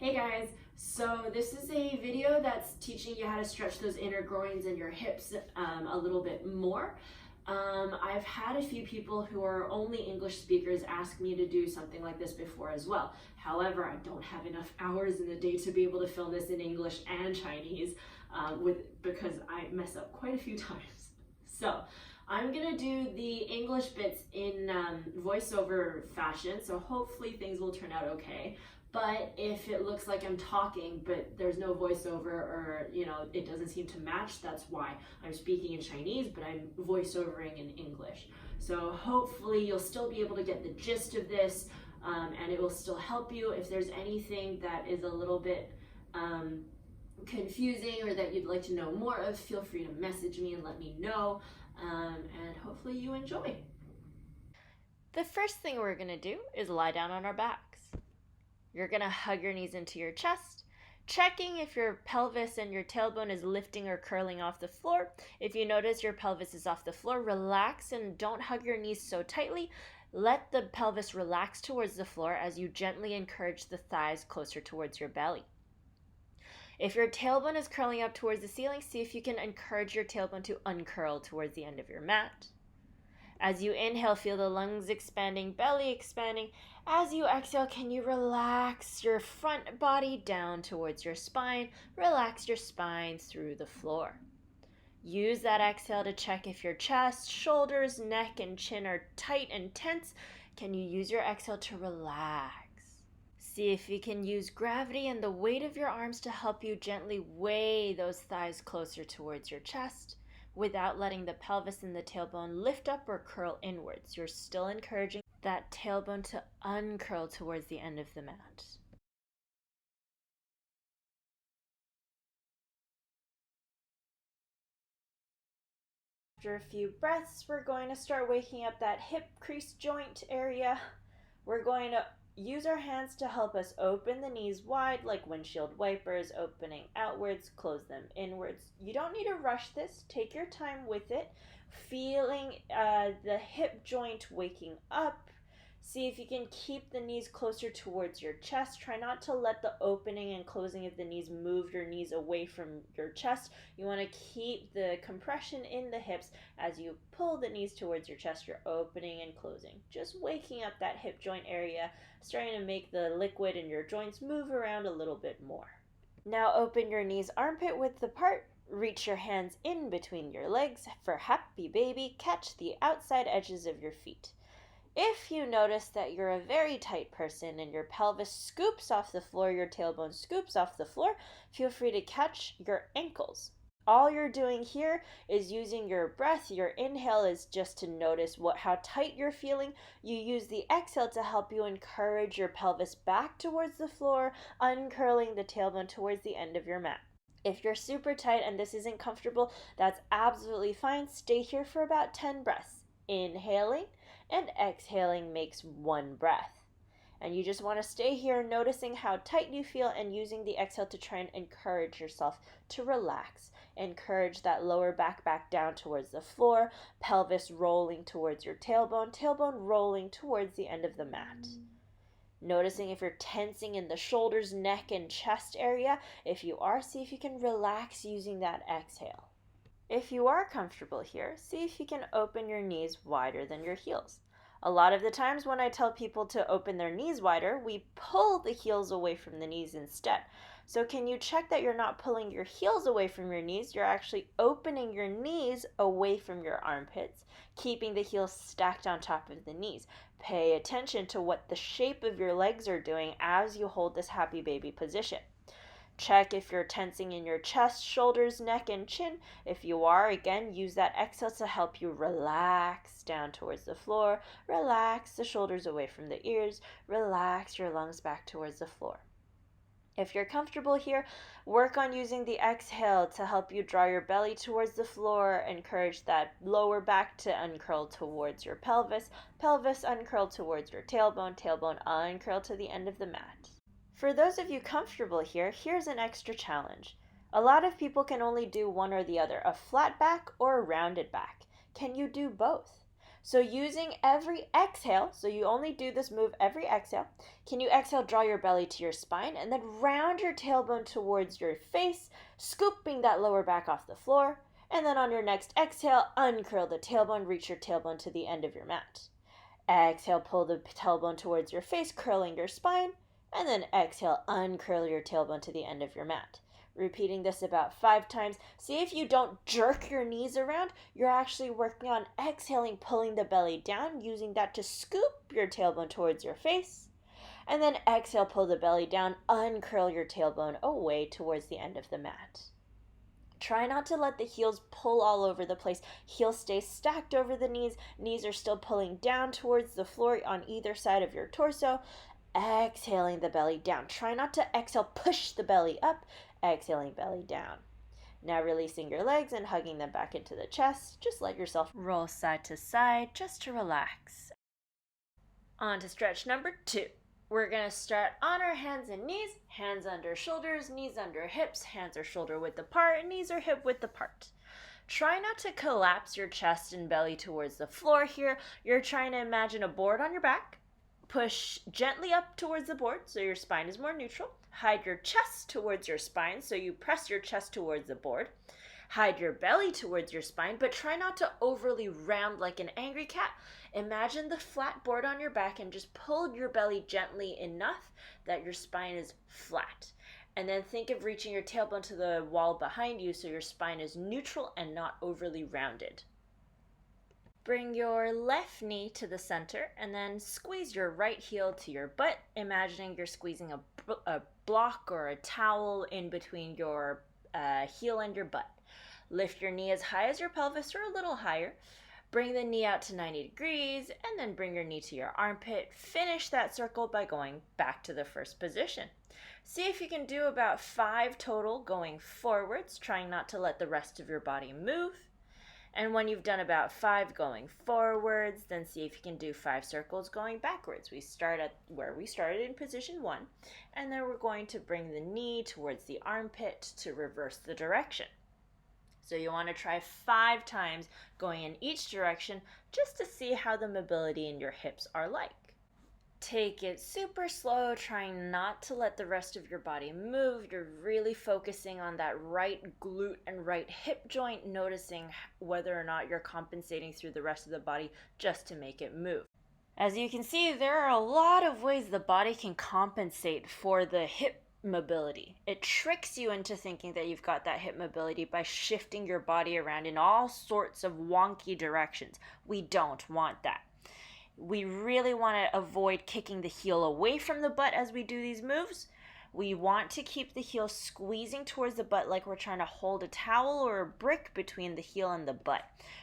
Hey guys, so this is a video that's teaching you how to stretch those inner groins and your hips a little bit more. I've had a few people who are only English speakers ask me to do something like this before as well. However, I don't have enough hours in the day to be able to film this in English and Chinese because I mess up quite a few times. So I'm gonna do the English bits in voiceover fashion, so hopefully things will turn out okay. But if it looks like I'm talking, but there's no voiceover or, it doesn't seem to match, that's why I'm speaking in Chinese, but I'm voiceovering in English. So hopefully you'll still be able to get the gist of this, and it will still help you. If there's anything that is a little bit confusing or that you'd like to know more of, feel free to message me and let me know, and hopefully you enjoy. The first thing we're going to do is lie down on our backs. You're going to hug your knees into your chest, checking if your pelvis and your tailbone is lifting or curling off the floor. If you notice your pelvis is off the floor, relax and don't hug your knees so tightly. Let the pelvis relax towards the floor as you gently encourage the thighs closer towards your belly. If your tailbone is curling up towards the ceiling, see if you can encourage your tailbone to uncurl towards the end of your mat. As you inhale, feel the lungs expanding, belly expanding. As you exhale, can you relax your front body down towards your spine? Relax your spine through the floor. Use that exhale to check if your chest, shoulders, neck, and chin are tight and tense. Can you use your exhale to relax? See if you can use gravity and the weight of your arms to help you gently weigh those thighs closer towards your chest, without letting the pelvis and the tailbone lift up or curl inwards. You're still encouraging that tailbone to uncurl towards the end of the mat. After a few breaths, we're going to start waking up that hip crease joint area. We're going to use our hands to help us open the knees wide like windshield wipers, opening outwards, close them inwards. You don't need to rush this. Take your time with it. Feeling the hip joint waking up. See if you can keep the knees closer towards your chest. Try not to let the opening and closing of the knees move your knees away from your chest. You want to keep the compression in the hips as you pull the knees towards your chest. You're opening and closing. Just waking up that hip joint area, starting to make the liquid in your joints move around a little bit more. Now open your knees armpit width apart. Reach your hands in between your legs for happy baby. Catch the outside edges of your feet. If you notice that you're a very tight person and your pelvis scoops off the floor, your tailbone scoops off the floor, feel free to catch your ankles. All you're doing here is using your breath. Your inhale is just to notice how tight you're feeling. You use the exhale to help you encourage your pelvis back towards the floor, uncurling the tailbone towards the end of your mat. If you're super tight and this isn't comfortable, that's absolutely fine. Stay here for about 10 breaths. Inhaling and exhaling makes one breath. And you just want to stay here noticing how tight you feel and using the exhale to try and encourage yourself to relax. Encourage that lower back down towards the floor, pelvis rolling towards your tailbone rolling towards the end of the mat. Noticing if you're tensing in the shoulders, neck, and chest area. If you are, see if you can relax using that exhale. If you are comfortable here, see if you can open your knees wider than your heels. A lot of the times when I tell people to open their knees wider, we pull the heels away from the knees instead. So can you check that you're not pulling your heels away from your knees? You're actually opening your knees away from your armpits, keeping the heels stacked on top of the knees. Pay attention to what the shape of your legs are doing as you hold this happy baby position. Check if you're tensing in your chest, shoulders, neck, and chin. If you are, again, use that exhale to help you relax down towards the floor. Relax the shoulders away from the ears. Relax your lungs back towards the floor. If you're comfortable here, work on using the exhale to help you draw your belly towards the floor. Encourage that lower back to uncurl towards your pelvis. Pelvis uncurl towards your tailbone. Tailbone uncurl to the end of the mat. For those of you comfortable here, here's an extra challenge. A lot of people can only do one or the other, a flat back or a rounded back. Can you do both? So using every exhale, so you only do this move every exhale. Can you exhale, draw your belly to your spine, and then round your tailbone towards your face, scooping that lower back off the floor. And then on your next exhale, uncurl the tailbone, reach your tailbone to the end of your mat. Exhale, pull the tailbone towards your face, curling your spine. And then exhale, uncurl your tailbone to the end of your mat. Repeating this about 5 times. See if you don't jerk your knees around, you're actually working on exhaling, pulling the belly down, using that to scoop your tailbone towards your face. And then exhale, pull the belly down, uncurl your tailbone away towards the end of the mat. Try not to let the heels pull all over the place. Heels stay stacked over the knees. Knees are still pulling down towards the floor on either side of your torso. Exhaling the belly down. Try not to exhale, push the belly up. Exhaling belly down. Now releasing your legs and hugging them back into the chest. Just let yourself roll side to side just to relax. On to stretch number 2. We're going to start on our hands and knees. Hands under shoulders, knees under hips. Hands are shoulder width apart, knees are hip width apart. Try not to collapse your chest and belly towards the floor here. You're trying to imagine a board on your back. Push gently up towards the board so your spine is more neutral. Hide your chest towards your spine so you press your chest towards the board. Hide your belly towards your spine, but try not to overly round like an angry cat. Imagine the flat board on your back and just pull your belly gently enough that your spine is flat. And then think of reaching your tailbone to the wall behind you so your spine is neutral and not overly rounded. Bring your left knee to the center and then squeeze your right heel to your butt, imagining you're squeezing a block or a towel in between your heel and your butt. Lift your knee as high as your pelvis or a little higher. Bring the knee out to 90 degrees and then bring your knee to your armpit. Finish that circle by going back to the first position. See if you can do about 5 total going forwards, trying not to let the rest of your body move. And when you've done about 5 going forwards, then see if you can do 5 circles going backwards. We start at where we started in position 1, and then we're going to bring the knee towards the armpit to reverse the direction. So you want to try 5 times going in each direction just to see how the mobility in your hips are like. Take it super slow, trying not to let the rest of your body move. You're really focusing on that right glute and right hip joint, noticing whether or not you're compensating through the rest of the body just to make it move. As you can see, there are a lot of ways the body can compensate for the hip mobility. It tricks you into thinking that you've got that hip mobility by shifting your body around in all sorts of wonky directions. We don't want that. We really want to avoid kicking the heel away from the butt as we do these moves. We want to keep the heel squeezing towards the butt like we're trying to hold a towel or a brick between the heel and the butt.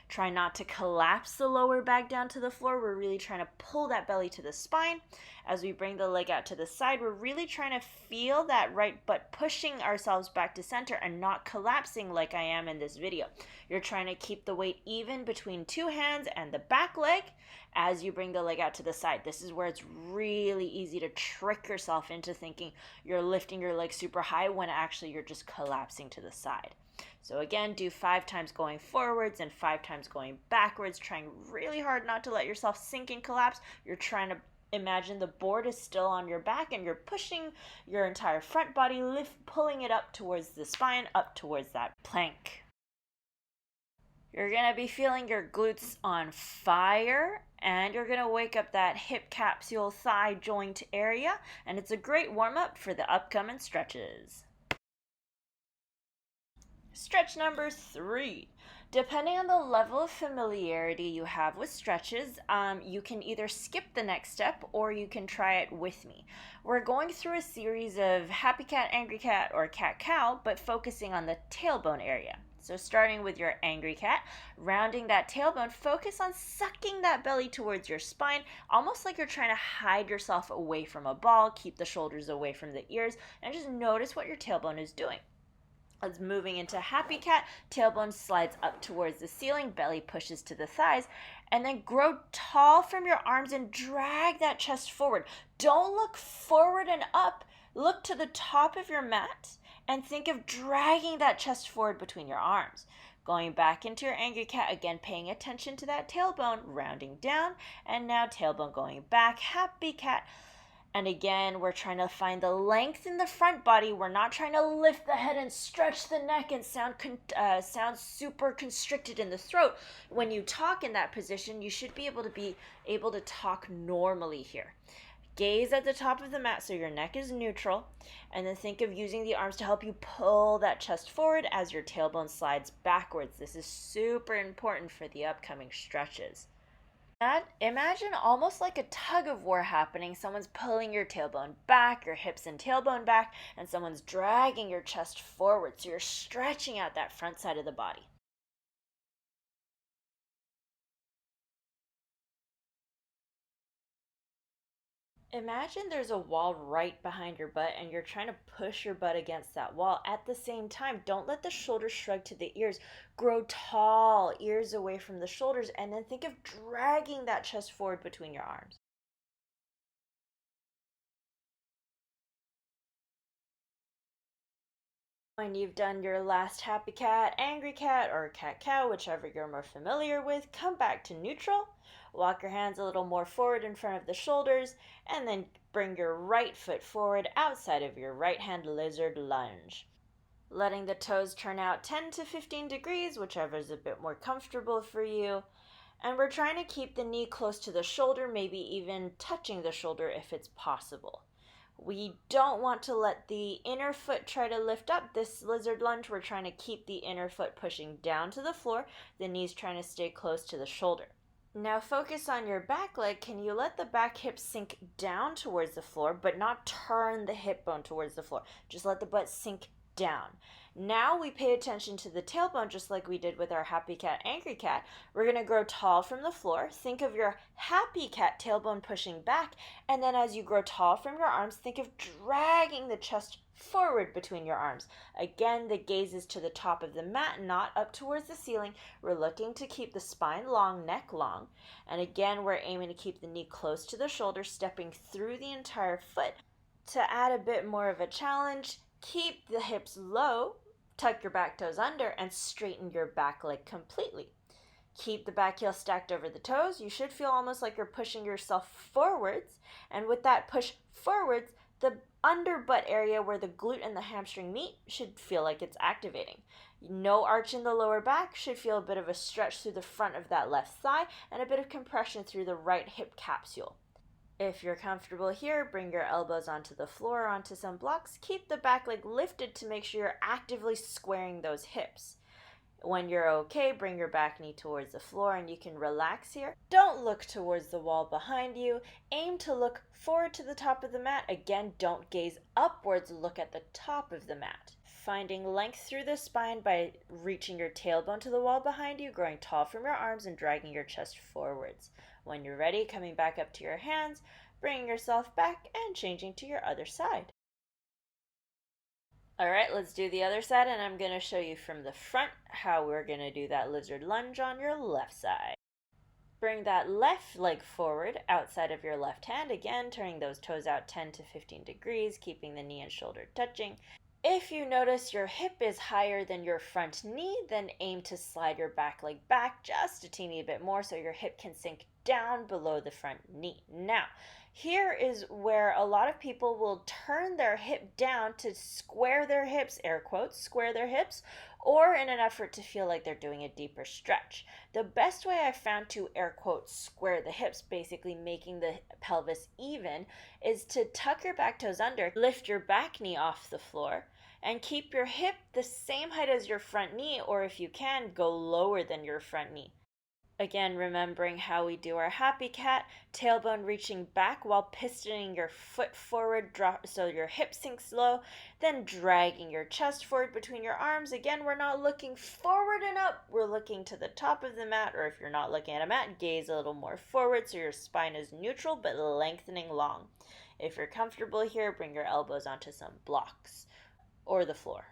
Try not to collapse the lower back down to the floor. We're really trying to pull that belly to the spine. As we bring the leg out to the side, we're really trying to feel that right butt pushing ourselves back to center and not collapsing like I am in this video. You're trying to keep the weight even between 2 hands and the back leg as you bring the leg out to the side. This is where it's really easy to trick yourself into thinking you're lifting your leg super high when actually you're just collapsing to the side. So again, do 5 times going forwards and 5 times going backwards, trying really hard not to let yourself sink and collapse. You're trying to imagine the board is still on your back and you're pushing your entire front body, pulling it up towards the spine, up towards that plank. You're going to be feeling your glutes on fire, and you're going to wake up that hip capsule thigh joint area, and it's a great warm-up for the upcoming stretches. Stretch number 3. Depending on the level of familiarity you have with stretches, you can either skip the next step or you can try it with me. We're going through a series of happy cat, angry cat, or cat cow, but focusing on the tailbone area. So starting with your angry cat, rounding that tailbone, focus on sucking that belly towards your spine, almost like you're trying to hide yourself away from a ball, keep the shoulders away from the ears, and just notice what your tailbone is doing. As moving into happy cat, tailbone slides up towards the ceiling, belly pushes to the thighs, and then grow tall from your arms and drag that chest forward. Don't look forward and up, look to the top of your mat and think of dragging that chest forward between your arms. Going back into your angry cat, again paying attention to that tailbone, rounding down, and now tailbone going back, happy cat. And again, we're trying to find the length in the front body. We're not trying to lift the head and stretch the neck and sound super constricted in the throat. When you talk in that position, you should be able to talk normally here. Gaze at the top of the mat so your neck is neutral, and then think of using the arms to help you pull that chest forward as your tailbone slides backwards. This is super important for the upcoming stretches. Imagine almost like a tug of war happening. Someone's pulling your tailbone back, your hips and tailbone back, and someone's dragging your chest forward. So you're stretching out that front side of the body. Imagine there's a wall right behind your butt and you're trying to push your butt against that wall. At the same time, don't let the shoulders shrug to the ears. Grow tall, ears away from the shoulders, and then think of dragging that chest forward between your arms. When you've done your last happy cat, angry cat, or cat cow, whichever you're more familiar with, come back to neutral. Walk your hands a little more forward in front of the shoulders, and then bring your right foot forward outside of your right hand lizard lunge. Letting the toes turn out 10 to 15 degrees, whichever is a bit more comfortable for you. And we're trying to keep the knee close to the shoulder, maybe even touching the shoulder if it's possible. We don't want to let the inner foot try to lift up. This lizard lunge, we're trying to keep the inner foot pushing down to the floor, the knees trying to stay close to the shoulder. Now focus on your back leg. Can you let the back hip sink down towards the floor, but not turn the hip bone towards the floor? Just let the butt sink down. Now we pay attention to the tailbone just like we did with our happy cat, angry cat. We're going to grow tall from the floor. Think of your happy cat tailbone pushing back, and then as you grow tall from your arms, think of dragging the chest forward between your arms. Again, the gaze is to the top of the mat, not up towards the ceiling. We're looking to keep the spine long, neck long. And again, we're aiming to keep the knee close to the shoulder, stepping through the entire foot. To add a bit more of a challenge, keep the hips low, tuck your back toes under, and straighten your back leg completely. Keep the back heel stacked over the toes. You should feel almost like you're pushing yourself forwards. And with that push forwards, the under butt area where the glute and the hamstring meet should feel like it's activating. No arch in the lower back, should feel a bit of a stretch through the front of that left thigh and a bit of compression through the right hip capsule. If you're comfortable here, bring your elbows onto the floor, onto some blocks. Keep the back leg lifted to make sure you're actively squaring those hips. When you're okay, bring your back knee towards the floor and you can relax here. Don't look towards the wall behind you. Aim to look forward to the top of the mat. Again, don't gaze upwards, look at the top of the mat. Finding length through the spine by reaching your tailbone to the wall behind you, growing tall from your arms and dragging your chest forwards. When you're ready, coming back up to your hands, bringing yourself back and changing to your other side. All right, let's do the other side, and I'm going to show you from the front how we're going to do that lizard lunge on your left side. Bring that left leg forward outside of your left hand, again turning those toes out 10 to 15 degrees, keeping the knee and shoulder touching. If you notice your hip is higher than your front knee, then aim to slide your back leg back just a teeny bit more so your hip can sink down below the front knee. Now, here is where a lot of people will turn their hip down to square their hips, air quotes, square their hips, or in an effort to feel like they're doing a deeper stretch. The best way I've found to, air quotes, square the hips, basically making the pelvis even, is to tuck your back toes under, lift your back knee off the floor, and keep your hip the same height as your front knee, or if you can, go lower than your front knee. Again, remembering how we do our happy cat, tailbone reaching back while pistoning your foot forward so your hip sinks low, then dragging your chest forward between your arms. Again, we're not looking forward and up, we're looking to the top of the mat, or if you're not looking at a mat, gaze a little more forward so your spine is neutral but lengthening long. If you're comfortable here, bring your elbows onto some blocks or the floor.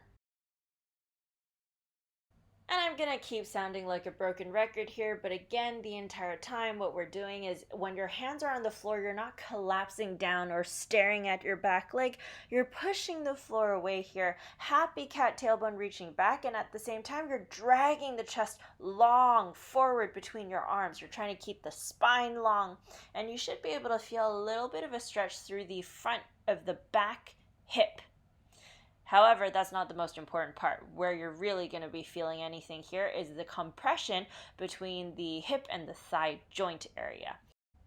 And I'm gonna keep sounding like a broken record here, but again, the entire time, what we're doing is when your hands are on the floor, you're not collapsing down or staring at your back leg. You're pushing the floor away here. Happy cat tailbone reaching back, and at the same time, you're dragging the chest long forward between your arms. You're trying to keep the spine long, and you should be able to feel a little bit of a stretch through the front of the back hip. However, that's not the most important part. Where you're really going to be feeling anything here is the compression between the hip and the thigh joint area.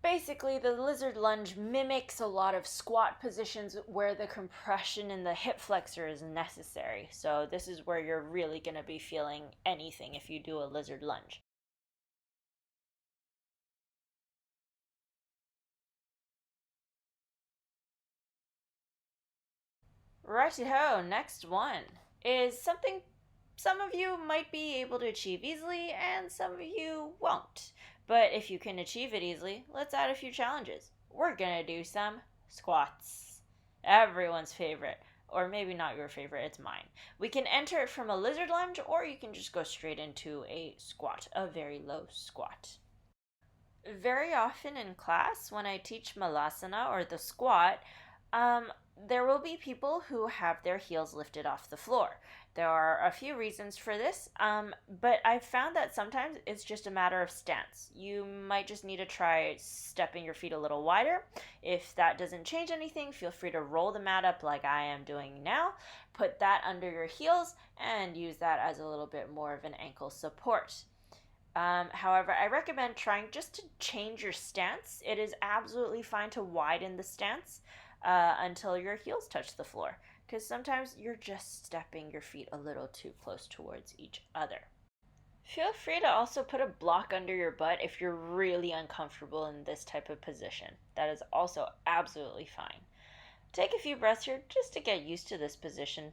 Basically, the lizard lunge mimics a lot of squat positions where the compression in the hip flexor is necessary. So this is where you're really going to be feeling anything if you do a lizard lunge. Righty-ho, next one is something some of you might be able to achieve easily and some of you won't. But if you can achieve it easily, let's add a few challenges. We're gonna do some squats. Everyone's favorite, or maybe not your favorite, it's mine. We can enter it from a lizard lunge, or you can just go straight into a squat, a very low squat. Very often in class, when I teach malasana or the squat, there will be people who have their heels lifted off the floor. There are a few reasons for this, but I've found that sometimes it's just a matter of stance. You might just need to try stepping your feet a little wider. If that doesn't change anything, feel free to roll the mat up like I am doing now. Put that under your heels and use that as a little bit more of an ankle support. However, I recommend trying just to change your stance. It is absolutely fine to widen the stance until your heels touch the floor, because sometimes you're just stepping your feet a little too close towards each other. Feel free to also put a block under your butt if you're really uncomfortable in this type of position. That is also absolutely fine. Take a few breaths here just to get used to this position.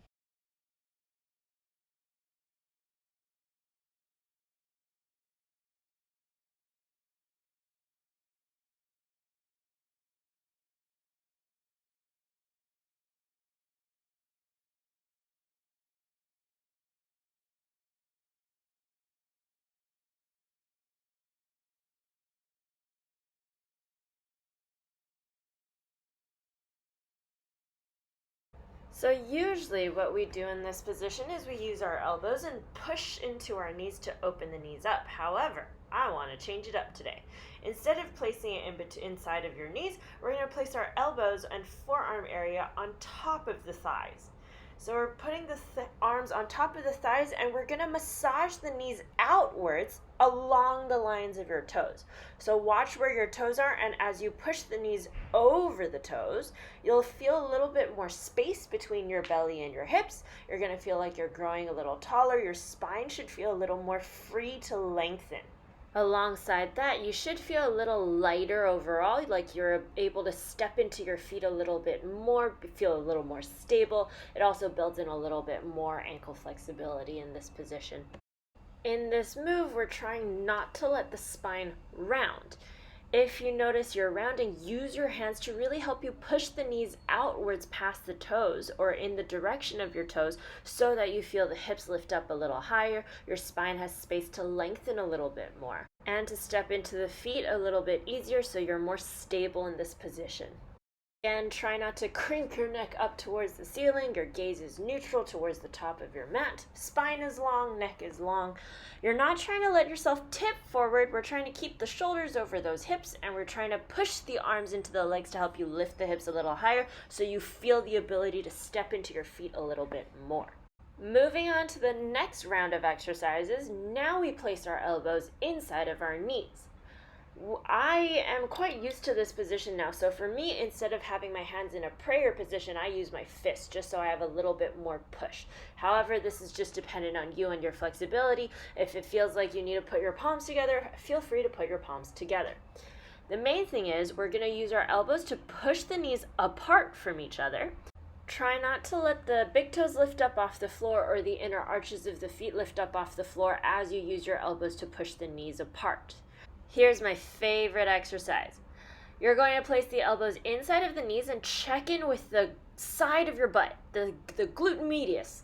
So usually what we do in this position is we use our elbows and push into our knees to open the knees up. However, I want to change it up today. Instead of placing it inside of your knees, we're going to place our elbows and forearm area on top of the thighs. So we're putting the arms on top of the thighs and we're going to massage the knees outwards along the lines of your toes. So watch where your toes are, and as you push the knees over the toes, you'll feel a little bit more space between your belly and your hips. You're going to feel like you're growing a little taller. Your spine should feel a little more free to lengthen. Alongside that, you should feel a little lighter overall, like you're able to step into your feet a little bit more, feel a little more stable. It also builds in a little bit more ankle flexibility in this position. In this move, we're trying not to let the spine round. If you notice you're rounding, use your hands to really help you push the knees outwards past the toes or in the direction of your toes so that you feel the hips lift up a little higher, your spine has space to lengthen a little bit more, and to step into the feet a little bit easier so you're more stable in this position. Again, try not to crank your neck up towards the ceiling. Your gaze is neutral towards the top of your mat. Spine is long, neck is long. You're not trying to let yourself tip forward. We're trying to keep the shoulders over those hips, and we're trying to push the arms into the legs to help you lift the hips a little higher so you feel the ability to step into your feet a little bit more. Moving on to the next round of exercises, now we place our elbows inside of our knees. I am quite used to this position now, so for me, instead of having my hands in a prayer position, I use my fist just so I have a little bit more push. However, this is just dependent on you and your flexibility. If it feels like you need to put your palms together, feel free to put your palms together. The main thing is we're going to use our elbows to push the knees apart from each other. Try not to let the big toes lift up off the floor or the inner arches of the feet lift up off the floor as you use your elbows to push the knees apart. Here's my favorite exercise. You're going to place the elbows inside of the knees and check in with the side of your butt, the glute medius.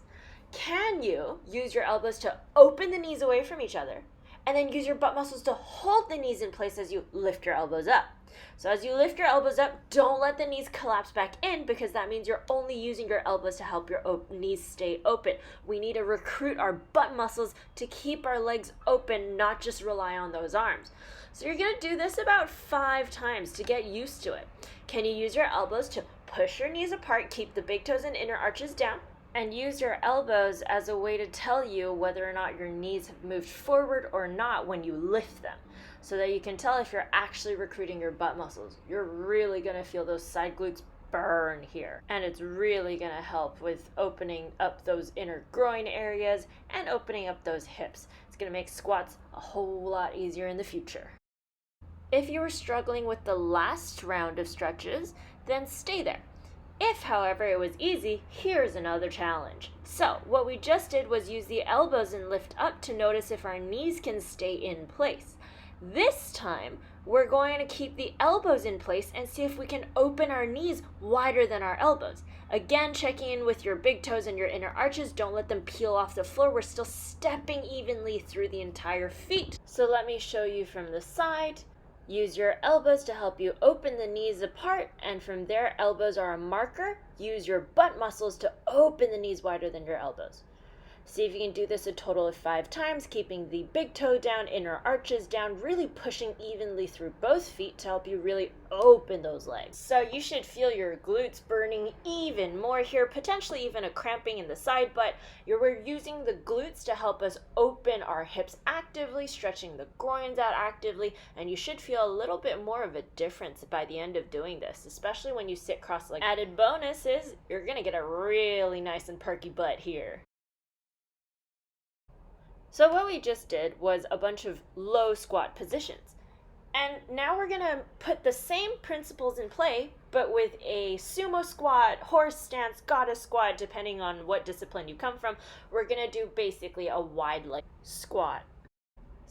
Can you use your elbows to open the knees away from each other and then use your butt muscles to hold the knees in place as you lift your elbows up? So as you lift your elbows up, don't let the knees collapse back in, because that means you're only using your elbows to help your knees stay open. We need to recruit our butt muscles to keep our legs open, not just rely on those arms. So you're going to do this about 5 times to get used to it. Can you use your elbows to push your knees apart, keep the big toes and inner arches down, and use your elbows as a way to tell you whether or not your knees have moved forward or not when you lift them, so that you can tell if you're actually recruiting your butt muscles. You're really going to feel those side glutes burn here, and it's really going to help with opening up those inner groin areas and opening up those hips. It's going to make squats a whole lot easier in the future. If you were struggling with the last round of stretches, then stay there. If, however, it was easy, here's another challenge. So, what we just did was use the elbows and lift up to notice if our knees can stay in place. This time, we're going to keep the elbows in place and see if we can open our knees wider than our elbows. Again, checking in with your big toes and your inner arches. Don't let them peel off the floor. We're still stepping evenly through the entire feet. So let me show you from the side. Use your elbows to help you open the knees apart, and from there, elbows are a marker. Use your butt muscles to open the knees wider than your elbows. See if you can do this a total of 5 times, keeping the big toe down, inner arches down, really pushing evenly through both feet to help you really open those legs. So you should feel your glutes burning even more here, potentially even a cramping in the side butt. We're using the glutes to help us open our hips actively, stretching the groins out actively, and you should feel a little bit more of a difference by the end of doing this, especially when you sit cross-legged. Added bonus is you're going to get a really nice and perky butt here. So what we just did was a bunch of low squat positions. And now we're going to put the same principles in play, but with a sumo squat, horse stance, goddess squat, depending on what discipline you come from. We're going to do basically a wide leg squat.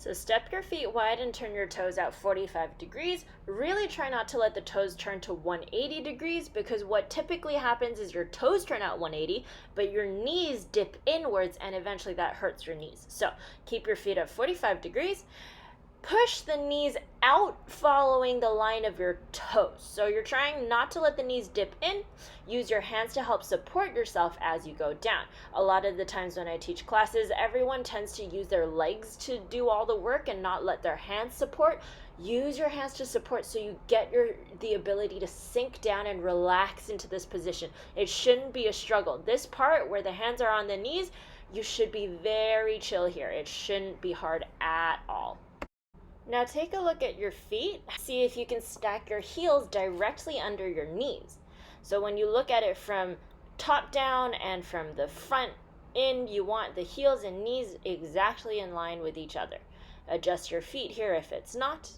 So step your feet wide and turn your toes out 45 degrees. Really try not to let the toes turn to 180 degrees, because what typically happens is your toes turn out 180, but your knees dip inwards, and eventually that hurts your knees. So keep your feet at 45 degrees. Push the knees out following the line of your toes. So you're trying not to let the knees dip in. Use your hands to help support yourself as you go down. A lot of the times when I teach classes, everyone tends to use their legs to do all the work and not let their hands support. Use your hands to support so you get the ability to sink down and relax into this position. It shouldn't be a struggle. This part where the hands are on the knees, you should be very chill here. It shouldn't be hard at all. Now take a look at your feet. See if you can stack your heels directly under your knees. So when you look at it from top down and from the front in, you want the heels and knees exactly in line with each other. Adjust your feet here if it's not.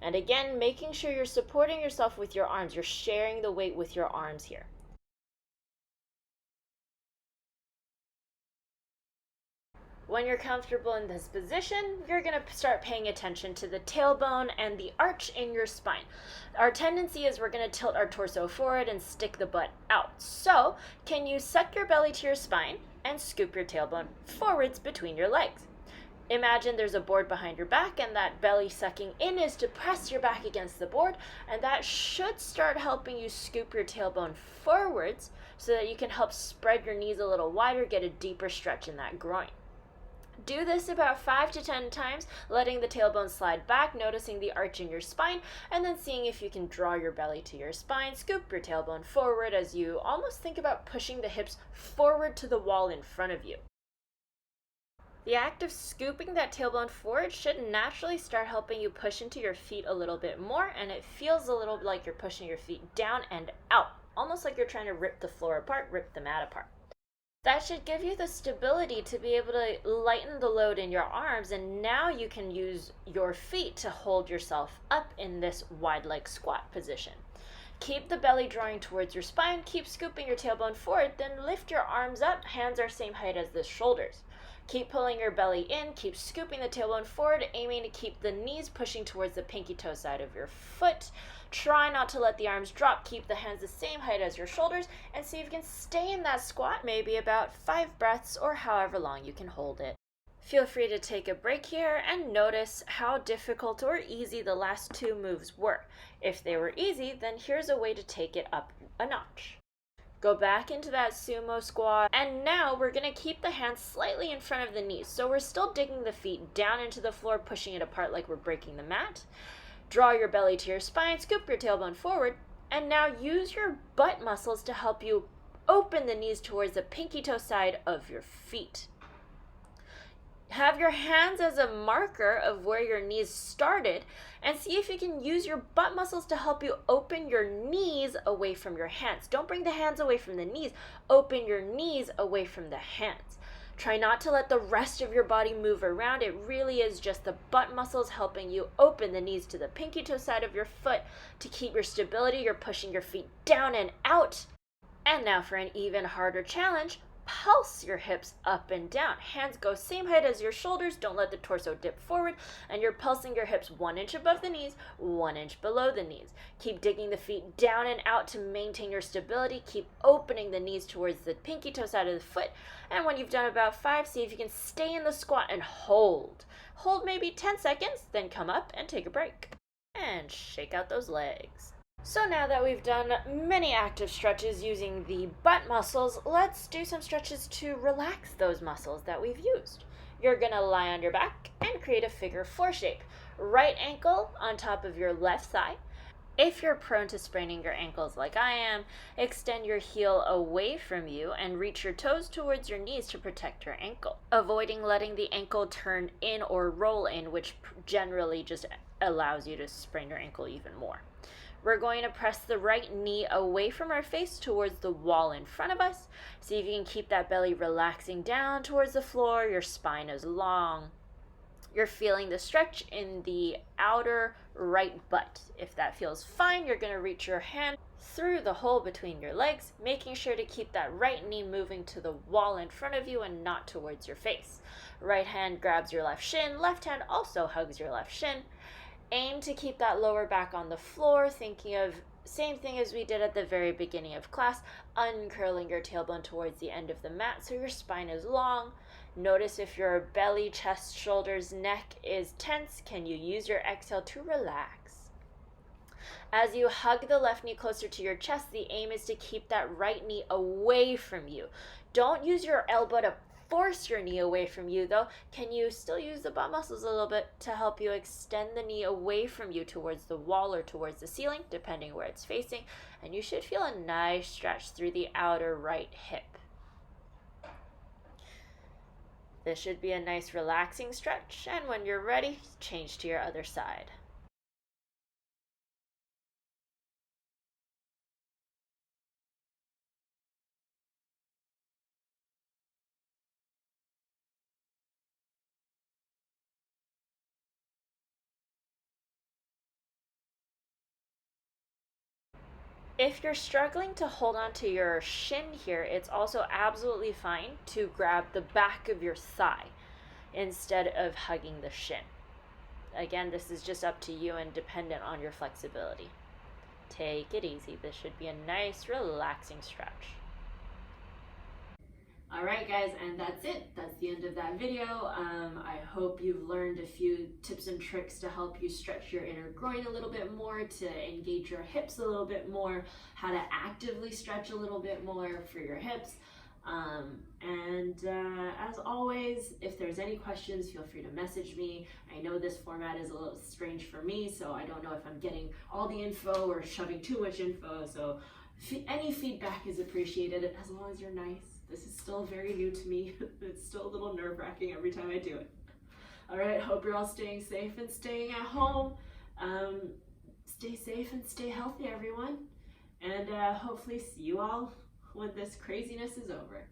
And again, making sure you're supporting yourself with your arms. You're sharing the weight with your arms here. When you're comfortable in this position, you're going to start paying attention to the tailbone and the arch in your spine. Our tendency is we're going to tilt our torso forward and stick the butt out. So, can you suck your belly to your spine and scoop your tailbone forwards between your legs? Imagine there's a board behind your back, and that belly sucking in is to press your back against the board, and that should start helping you scoop your tailbone forwards so that you can help spread your knees a little wider, get a deeper stretch in that groin. Do this about 5 to 10 times, letting the tailbone slide back, noticing the arch in your spine, and then seeing if you can draw your belly to your spine, scoop your tailbone forward as you almost think about pushing the hips forward to the wall in front of you. The act of scooping that tailbone forward should naturally start helping you push into your feet a little bit more, and it feels a little like you're pushing your feet down and out, almost like you're trying to rip the floor apart, rip the mat apart. That should give you the stability to be able to lighten the load in your arms, and now you can use your feet to hold yourself up in this wide leg squat position. Keep the belly drawing towards your spine. Keep scooping your tailbone forward. Then lift your arms up. Hands are same height as the shoulders. Keep pulling your belly in. Keep scooping the tailbone forward, aiming to keep the knees pushing towards the pinky toe side of your foot. Try not to let the arms drop. Keep the hands the same height as your shoulders, and see if you can stay in that squat, maybe about 5 breaths or however long you can hold it. Feel free to take a break here and notice how difficult or easy the last 2 moves were. If they were easy, then here's a way to take it up a notch. Go back into that sumo squat, and now we're going to keep the hands slightly in front of the knees. So we're still digging the feet down into the floor, pushing it apart like we're breaking the mat. Draw your belly to your spine, scoop your tailbone forward, and now use your butt muscles to help you open the knees towards the pinky toe side of your feet. Have your hands as a marker of where your knees started, and see if you can use your butt muscles to help you open your knees away from your hands. Don't bring the hands away from the knees. Open your knees away from the hands. Try not to let the rest of your body move around. It really is just the butt muscles helping you open the knees to the pinky toe side of your foot. To keep your stability, you're pushing your feet down and out. And now for an even harder challenge. Pulse your hips up and down. Hands go same height as your shoulders. Don't let the torso dip forward. And you're pulsing your hips 1 inch above the knees, 1 inch below the knees. Keep digging the feet down and out to maintain your stability. Keep opening the knees towards the pinky toe side of the foot. And when you've done about 5, see if you can stay in the squat and hold. Hold maybe 10 seconds, then come up and take a break. And shake out those legs. So now that we've done many active stretches using the butt muscles, let's do some stretches to relax those muscles that we've used. You're going to lie on your back and create a figure 4 shape. Right ankle on top of your left thigh. If you're prone to spraining your ankles like I am, extend your heel away from you and reach your toes towards your knees to protect your ankle, avoiding letting the ankle turn in or roll in, which generally just allows you to sprain your ankle even more. We're going to press the right knee away from our face towards the wall in front of us. See if you can keep that belly relaxing down towards the floor. Your spine is long. You're feeling the stretch in the outer right butt. If that feels fine, you're going to reach your hand through the hole between your legs, making sure to keep that right knee moving to the wall in front of you and not towards your face. Right hand grabs your left shin. Left hand also hugs your left shin. Aim to keep that lower back on the floor, thinking of same thing as we did at the very beginning of class, uncurling your tailbone towards the end of the mat so your spine is long. Notice if your belly, chest, shoulders, neck is tense, can you use your exhale to relax? As you hug the left knee closer to your chest, the aim is to keep that right knee away from you. Don't use your elbow to force your knee away from you though. Can you still use the butt muscles a little bit to help you extend the knee away from you towards the wall or towards the ceiling, depending where it's facing, and you should feel a nice stretch through the outer right hip. This should be a nice relaxing stretch, and when you're ready, change to your other side. If you're struggling to hold on to your shin here, it's also absolutely fine to grab the back of your thigh instead of hugging the shin. Again, this is just up to you and dependent on your flexibility. Take it easy. This should be a nice, relaxing stretch. Alright guys, and that's it. That's the end of that video. I hope you've learned a few tips and tricks to help you stretch your inner groin a little bit more, to engage your hips a little bit more, how to actively stretch a little bit more for your hips. As always, if there's any questions, feel free to message me. I know this format is a little strange for me, so I don't know if I'm getting all the info or shoving too much info, so any feedback is appreciated as long as you're nice. This is still very new to me. It's still a little nerve-wracking every time I do it. All right, hope you're all staying safe and staying at home. Stay safe and stay healthy, everyone. And hopefully see you all when this craziness is over.